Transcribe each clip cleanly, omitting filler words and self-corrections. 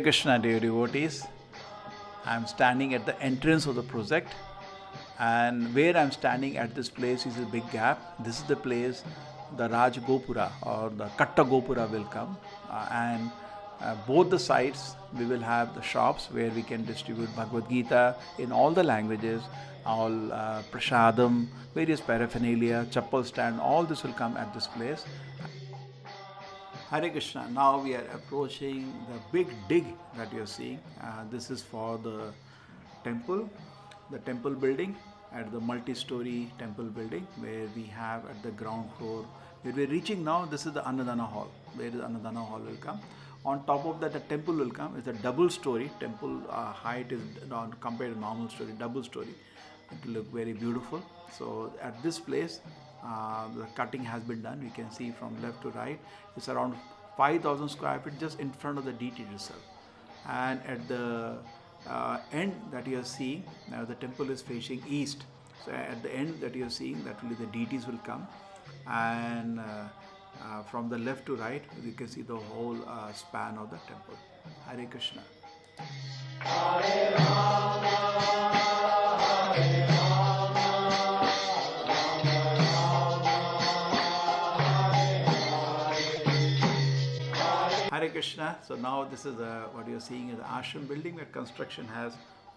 Krishna, dear devotees, I am standing at the entrance of the project, and where I am standing at this place is a big gap. This is the place the Raj Gopura or the Katta Gopura will come, and both the sides we will have the shops where we can distribute Bhagavad Gita in all the languages, all prasadam, various paraphernalia, chappal stand, all this will come at this place. Hare Krishna. Now we are approaching the big dig that you are seeing. This is for the temple building, at the multi-story temple building, where we have at the ground floor. Where we are reaching now, this is the Annadana hall, where the Annadana hall will come. On top of that, the temple will come. It's a double-story temple. Height is compared to normal story, double story. It will look very beautiful. So at this place, the cutting has been done. We can see from left to right. It's around 5,000 square feet just in front of the deity itself. And at the end that you are seeing, now the temple is facing east. So at the end that you are seeing, that will be the deities will come. And from the left to right, you can see the whole span of the temple. Hare Krishna. Hare Radha, Hare Hare Krishna. So now this is what you are seeing is the ashram building, where construction has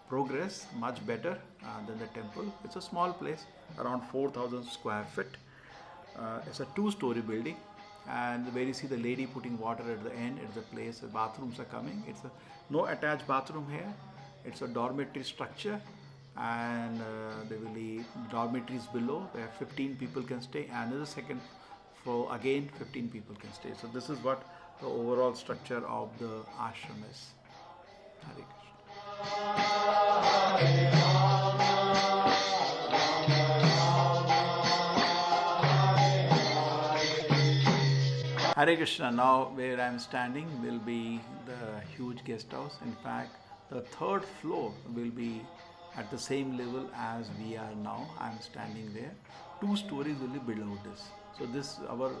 progressed much better than the temple. It's a small place, around 4,000 square feet. It's a two-story building, and where you see the lady putting water at the end, at the place, the bathrooms are coming. It's no attached bathroom here. It's a dormitory structure, and there will be dormitories below where 15 people can stay, and in the second floor again 15 people can stay. So this is what the overall structure of the ashram is. Hare Krishna. Hare Krishna. Now where I am standing will be the huge guest house. In fact, the third floor will be at the same level as we are now. I am standing there. 2 stories will be below this. So this our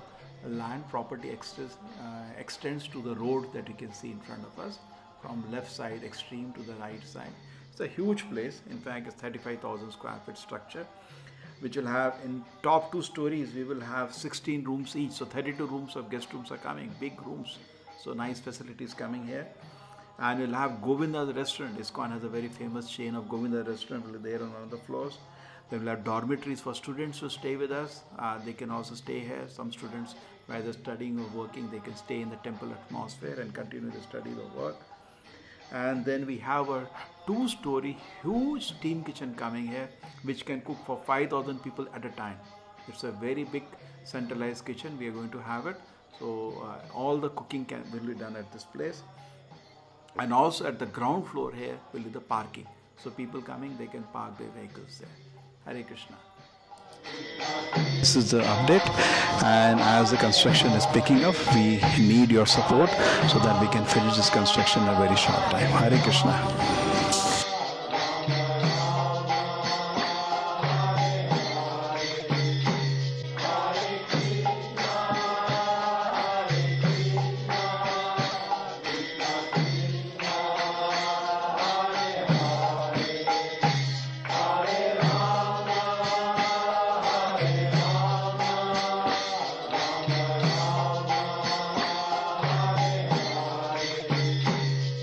land property extends to the road that you can see in front of us, from left side extreme to the right side. It's a huge place. In fact, it's 35,000 square feet structure, which will have in top 2 stories we will have 16 rooms each. So 32 rooms of guest rooms are coming, big rooms. So nice facilities coming here. And we'll have Govinda's restaurant. ISKCON has a very famous chain of Govinda restaurant will be there on one of the floors. Then we'll have dormitories for students to stay with us. They can also stay here. Some students, whether studying or working, they can stay in the temple atmosphere and continue to study or work. And then we have a 2-story huge steam kitchen coming here, which can cook for 5,000 people at a time. It's a very big centralized kitchen. We are going to have it. So all the cooking will be done at this place. And also at the ground floor here will be the parking. So people coming, they can park their vehicles there. Hare Krishna. This is the update, and as the construction is picking up, we need your support so that we can finish this construction in a very short time. Hare Krishna.